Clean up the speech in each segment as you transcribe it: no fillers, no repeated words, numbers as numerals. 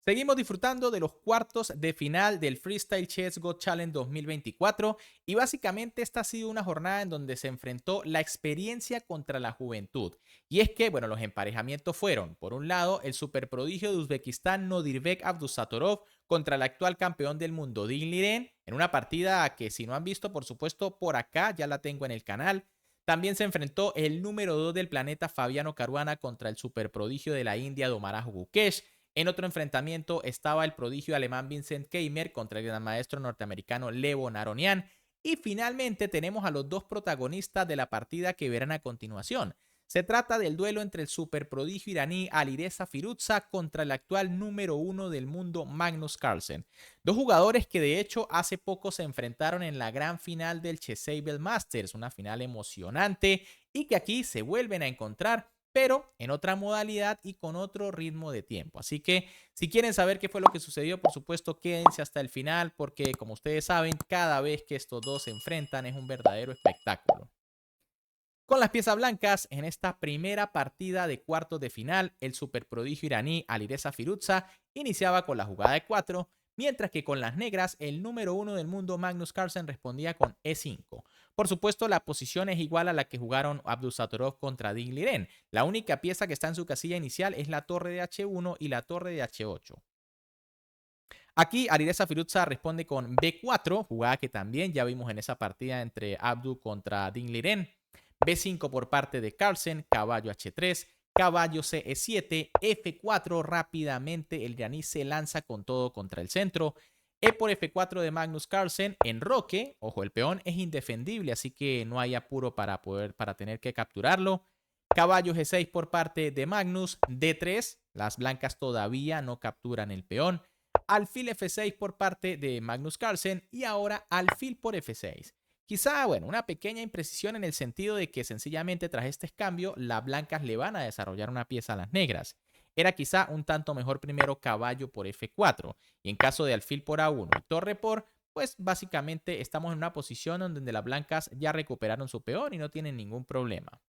Seguimos disfrutando de los cuartos de final del Freestyle Chess Go Challenge 2024 y básicamente esta ha sido una jornada en donde se enfrentó la experiencia contra la juventud. Y es que, bueno, los emparejamientos fueron, por un lado, el superprodigio de Uzbekistán Nodirbek Abdusatorov contra el actual campeón del mundo Ding Liren en una partida que si no han visto, por supuesto, por acá ya la tengo en el canal. También se enfrentó el número 2 del planeta Fabiano Caruana contra el superprodigio de la India Domaraj Gukesh. En otro enfrentamiento estaba el prodigio alemán Vincent Keimer contra el gran maestro norteamericano Levon Aronian. Y finalmente tenemos a los dos protagonistas de la partida que verán a continuación. Se trata del duelo entre el superprodigio iraní Alireza Firouzja contra el actual número 1 del mundo Magnus Carlsen. Dos jugadores que de hecho hace poco se enfrentaron en la gran final del Chessable Masters, una final emocionante y que aquí se vuelven a encontrar pero en otra modalidad y con otro ritmo de tiempo. Así que si quieren saber qué fue lo que sucedió, por supuesto, quédense hasta el final porque, como ustedes saben, cada vez que estos dos se enfrentan es un verdadero espectáculo. Con las piezas blancas, en esta primera partida de cuartos de final, el superprodigio iraní Alireza Firouzja iniciaba con la jugada de 4, mientras que con las negras, el número 1 del mundo Magnus Carlsen respondía con E5. Por supuesto, la posición es igual a la que jugaron Abdusattorov contra Ding Liren. La única pieza que está en su casilla inicial es la torre de H1 y la torre de H8. Aquí Alireza Firouzja responde con B4, jugada que también ya vimos en esa partida entre Abdu contra Ding Liren. B5 por parte de Carlsen, caballo H3, caballo CE7, F4 rápidamente el iraní se lanza con todo contra el centro. E por F4 de Magnus Carlsen, enroque, ojo, el peón es indefendible, así que no hay apuro para tener que capturarlo. Caballo G6 por parte de Magnus, D3, las blancas todavía no capturan el peón. Alfil F6 por parte de Magnus Carlsen y ahora alfil por F6. Quizá, bueno, una pequeña imprecisión en el sentido de que sencillamente tras este cambio, las blancas le van a desarrollar una pieza a las negras. Era quizá un tanto mejor primero caballo por F4 y en caso de alfil por A1 y torre por, pues básicamente estamos en una posición donde las blancas ya recuperaron su peón y no tienen ningún problema.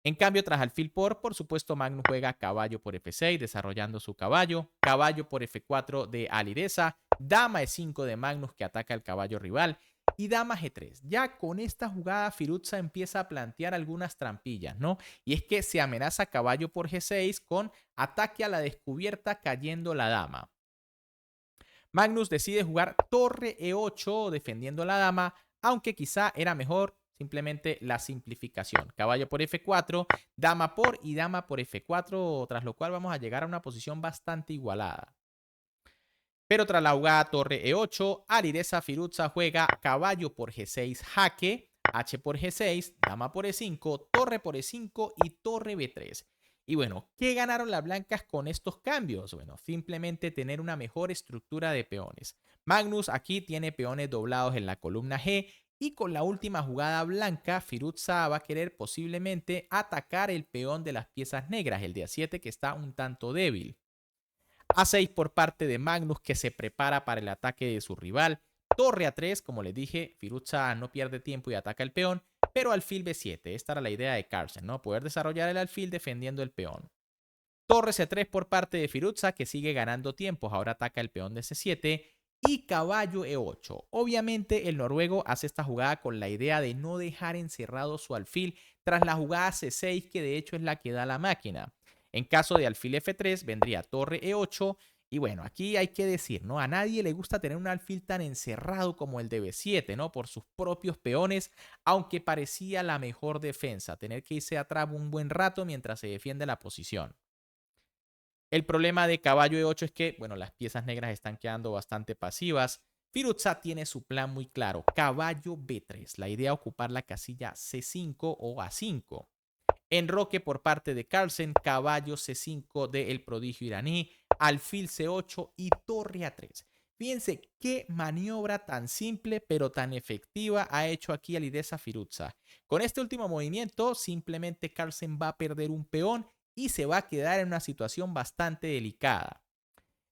En cambio, tras alfil por supuesto, Magnus juega caballo por F6, desarrollando su caballo, caballo por F4 de Alireza, dama E5 de Magnus que ataca al caballo rival y dama G3. Ya con esta jugada, Firouzja empieza a plantear algunas trampillas, ¿no? Y es que se amenaza caballo por G6 con ataque a la descubierta cayendo la dama. Magnus decide jugar torre E8 defendiendo la dama, aunque quizá era mejor simplemente la simplificación. Caballo por F4, dama por y dama por F4, tras lo cual vamos a llegar a una posición bastante igualada. Pero tras la jugada torre E8, Alireza Firouzja juega caballo por G6 jaque, H por G6, dama por E5, torre por E5 y torre B3. Y bueno, ¿qué ganaron las blancas con estos cambios? Bueno, simplemente tener una mejor estructura de peones. Magnus aquí tiene peones doblados en la columna G y con la última jugada blanca, Firouzja va a querer posiblemente atacar el peón de las piezas negras, el de A7 que está un tanto débil. A6 por parte de Magnus que se prepara para el ataque de su rival. Torre A3, como les dije, Firouzja no pierde tiempo y ataca el peón, pero alfil B7. Esta era la idea de Carlsen, ¿no? Poder desarrollar el alfil defendiendo el peón. Torre C3 por parte de Firouzja que sigue ganando tiempos, ahora ataca el peón de C7 y caballo E8. Obviamente el noruego hace esta jugada con la idea de no dejar encerrado su alfil tras la jugada C6 que de hecho es la que da la máquina. En caso de alfil F3 vendría torre E8 y bueno, aquí hay que decir, ¿no? A nadie le gusta tener un alfil tan encerrado como el de B7, ¿no? Por sus propios peones, aunque parecía la mejor defensa, tener que irse atrás un buen rato mientras se defiende la posición. El problema de caballo E8 es que, bueno, las piezas negras están quedando bastante pasivas. Firouzja tiene su plan muy claro, caballo B3, la idea ocupar la casilla C5 o A5. Enroque por parte de Carlsen, caballo C5 del prodigio iraní, alfil C8 y torre A3. Fíjense qué maniobra tan simple pero tan efectiva ha hecho aquí Alireza Firouzja. Con este último movimiento simplemente Carlsen va a perder un peón y se va a quedar en una situación bastante delicada.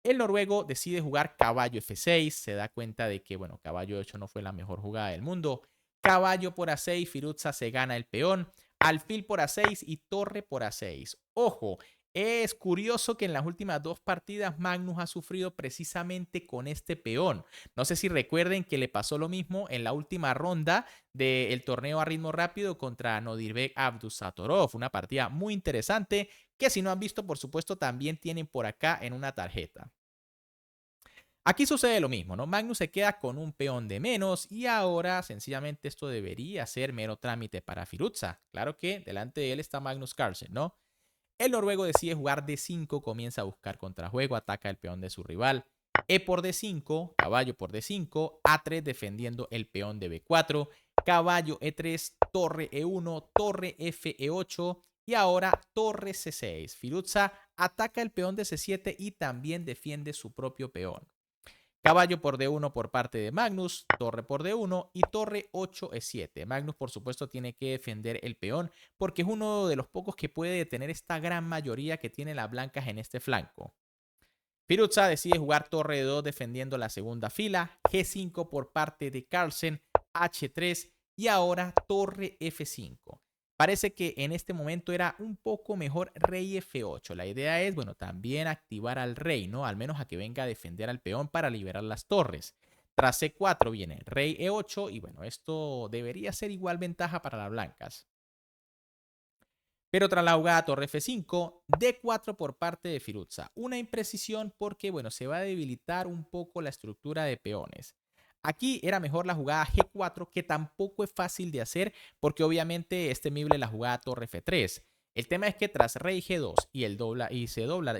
El noruego decide jugar caballo F6, se da cuenta de que, bueno, caballo 8 no fue la mejor jugada del mundo. Caballo por A6, Firouzja se gana el peón. Alfil por A6 y torre por A6. Ojo, Es curioso que en las últimas dos partidas Magnus ha sufrido precisamente con este peón. No sé si recuerden que le pasó lo mismo en la última ronda del torneo a ritmo rápido contra Nodirbek Abdusattorov. Una partida muy interesante que si no han visto, por supuesto, también tienen por acá en una tarjeta. Aquí sucede lo mismo, ¿no? Magnus se queda con un peón de menos y ahora sencillamente esto debería ser mero trámite para Firuza. Claro que delante de él está Magnus Carlsen, ¿no? El noruego decide jugar D5, comienza a buscar contrajuego, ataca el peón de su rival. E por D5, caballo por D5, A3 defendiendo el peón de B4, caballo E3, torre E1, torre FE8 y ahora torre C6. Firuza ataca el peón de C7 y también defiende su propio peón. Caballo por D1 por parte de Magnus, torre por D1 y torre 8 E7. Magnus, por supuesto, tiene que defender el peón porque es uno de los pocos que puede detener esta gran mayoría que tiene las blancas en este flanco. Firuza decide jugar torre E2 defendiendo la segunda fila, G5 por parte de Carlsen, H3 y ahora torre F5. Parece que en este momento era un poco mejor rey F8. La idea es, bueno, también activar al rey, ¿no? Al menos a que venga a defender al peón para liberar las torres. Tras C4 viene rey E8 y bueno, esto debería ser igual ventaja para las blancas. Pero tras la jugada torre F5, D4 por parte de Firuza. Una imprecisión porque, bueno, se va a debilitar un poco la estructura de peones. Aquí era mejor la jugada G4, que tampoco es fácil de hacer porque obviamente es temible la jugada torre F3. El tema es que tras rey G2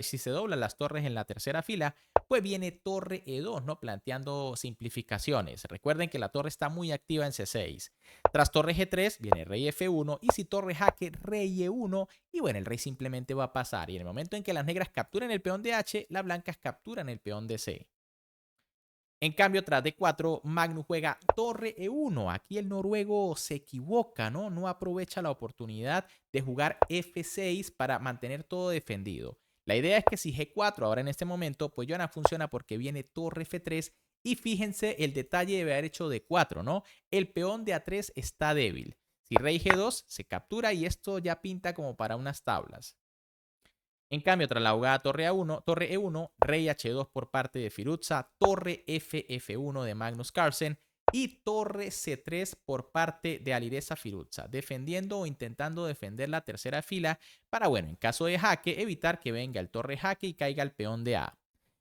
si se doblan las torres en la tercera fila, pues viene torre E2, ¿no? Planteando simplificaciones. Recuerden que la torre está muy activa en C6. Tras torre G3 viene rey F1 y si torre jaque, rey E1 y bueno, el rey simplemente va a pasar y en el momento en que las negras capturen el peón de H, las blancas capturan el peón de C. En cambio, tras D4, Magnus juega torre E1. Aquí el noruego se equivoca, ¿no? No aprovecha la oportunidad de jugar F6 para mantener todo defendido. La idea es que si G4 ahora en este momento, pues ya no funciona porque viene torre F3 y fíjense el detalle de haber hecho D4, ¿no? El peón de A3 está débil. Si rey G2 se captura y esto ya pinta como para unas tablas. En cambio, tras la jugada torre E1, rey H2 por parte de Firuza, torre F1 de Magnus Carlsen y torre C3 por parte de Alireza Firuza, defendiendo o intentando defender la tercera fila para, bueno, en caso de jaque, evitar que venga el torre jaque y caiga el peón de A.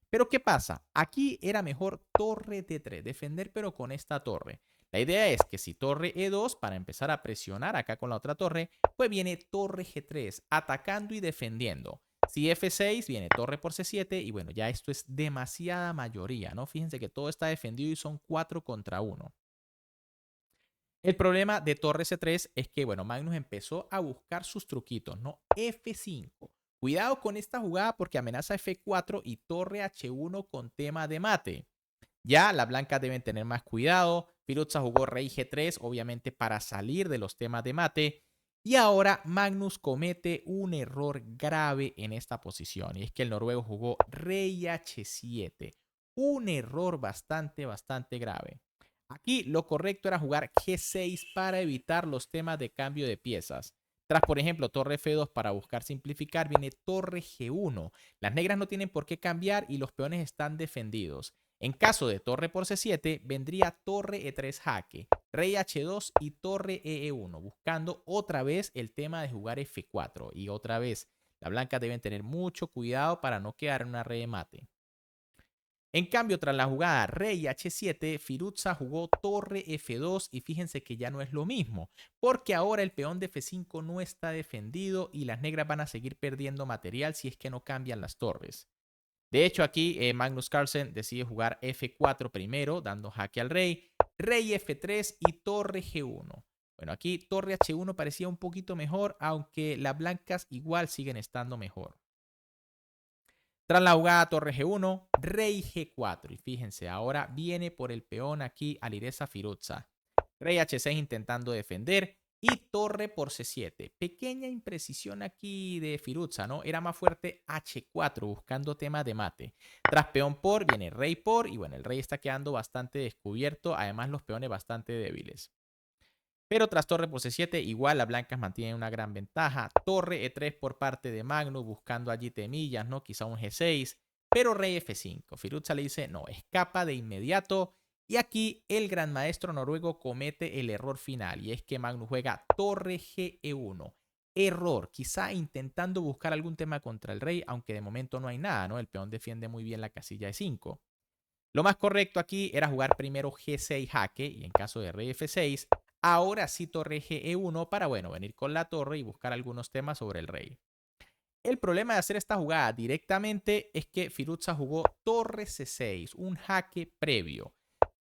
Pero ¿qué pasa? Aquí era mejor torre D3, defender pero con esta torre. La idea es que si torre E2, para empezar a presionar acá con la otra torre, pues viene torre G3, atacando y defendiendo. Si F6 viene torre por C7 y bueno, ya esto es demasiada mayoría, ¿no? Fíjense que todo está defendido y son 4 contra 1. El problema de torre C3 es que, bueno, Magnus empezó a buscar sus truquitos, ¿no? F5. Cuidado con esta jugada porque amenaza F4 y torre H1 con tema de mate. Ya las blancas deben tener más cuidado. Firuza jugó rey G3, obviamente para salir de los temas de mate. Y ahora Magnus comete un error grave en esta posición. Y es que el noruego jugó rey H7. Un error bastante grave. Aquí lo correcto era jugar G6 para evitar los temas de cambio de piezas. Tras, por ejemplo, torre F2 para buscar simplificar, viene torre G1. Las negras no tienen por qué cambiar y los peones están defendidos. En caso de torre por C7, vendría torre E3 jaque, rey H2 y torre E1, buscando otra vez el tema de jugar F4. Y otra vez, las blancas deben tener mucho cuidado para no quedar en una red de mate. En cambio, tras la jugada rey H7, Firuza jugó torre F2 y fíjense que ya no es lo mismo, porque ahora el peón de F5 no está defendido y las negras van a seguir perdiendo material si es que no cambian las torres. De hecho, aquí Magnus Carlsen decide jugar F4 primero, dando jaque al rey, rey F3 y torre G1. Bueno, aquí torre H1 parecía un poquito mejor, aunque las blancas igual siguen estando mejor. Tras la jugada torre G1, rey G4. Y fíjense, ahora viene por el peón aquí Alireza Firuza. Rey H6 intentando defender y torre por C7. Pequeña imprecisión aquí de Firuza, ¿no? Era más fuerte H4 buscando tema de mate. Tras peón por viene rey por y bueno, el rey está quedando bastante descubierto. Además los peones bastante débiles. Pero tras torre por C7, igual las blancas mantienen una gran ventaja. Torre E3 por parte de Magnus, buscando allí temillas, ¿no? Quizá un G6, pero rey F5. Firuza le dice, no, escapa de inmediato. Y aquí el gran maestro noruego comete el error final, y es que Magnus juega torre GE1. Error, quizá intentando buscar algún tema contra el rey, aunque de momento no hay nada, ¿no? El peón defiende muy bien la casilla E5. Lo más correcto aquí era jugar primero G6 jaque y en caso de rey F6, ahora sí torre GE1 para, bueno, venir con la torre y buscar algunos temas sobre el rey. El problema de hacer esta jugada directamente es que Firuza jugó torre C6, un jaque previo.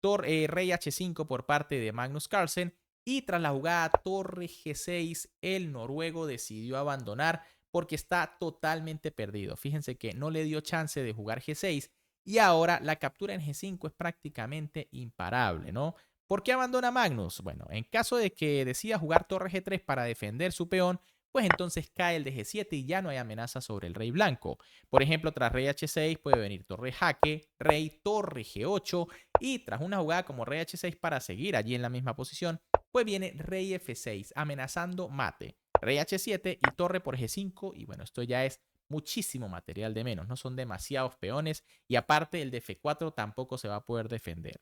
Rey H5 por parte de Magnus Carlsen y tras la jugada torre G6, el noruego decidió abandonar porque está totalmente perdido. Fíjense que no le dio chance de jugar G6 y ahora la captura en G5 es prácticamente imparable, ¿no? ¿Por qué abandona Magnus? Bueno, en caso de que decida jugar torre G3 para defender su peón, pues entonces cae el de G7 y ya no hay amenaza sobre el rey blanco. Por ejemplo, tras rey H6 puede venir torre jaque, rey torre G8 y tras una jugada como rey H6 para seguir allí en la misma posición, pues viene rey F6 amenazando mate, rey H7 y torre por G5 y bueno, esto ya es muchísimo material de menos, no son demasiados peones y aparte el de F4 tampoco se va a poder defender.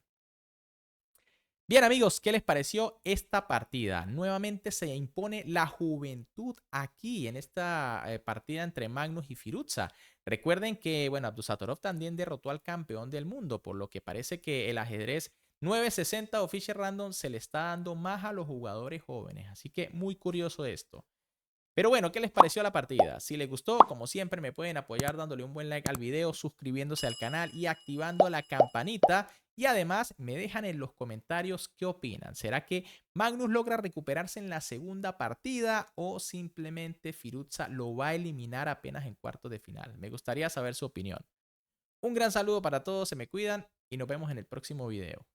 Bien amigos, ¿qué les pareció esta partida? Nuevamente se impone la juventud aquí en esta partida entre Magnus y Firuza. Recuerden que, bueno, Abdusattorov también derrotó al campeón del mundo, por lo que parece que el ajedrez 960 o Fischer Random se le está dando más a los jugadores jóvenes. Así que muy curioso esto. Pero bueno, ¿qué les pareció la partida? Si les gustó, como siempre, me pueden apoyar dándole un buen like al video, suscribiéndose al canal y activando la campanita. Y además me dejan en los comentarios qué opinan. ¿Será que Magnus logra recuperarse en la segunda partida o simplemente Firuza lo va a eliminar apenas en cuartos de final? Me gustaría saber su opinión. Un gran saludo para todos, se me cuidan y nos vemos en el próximo video.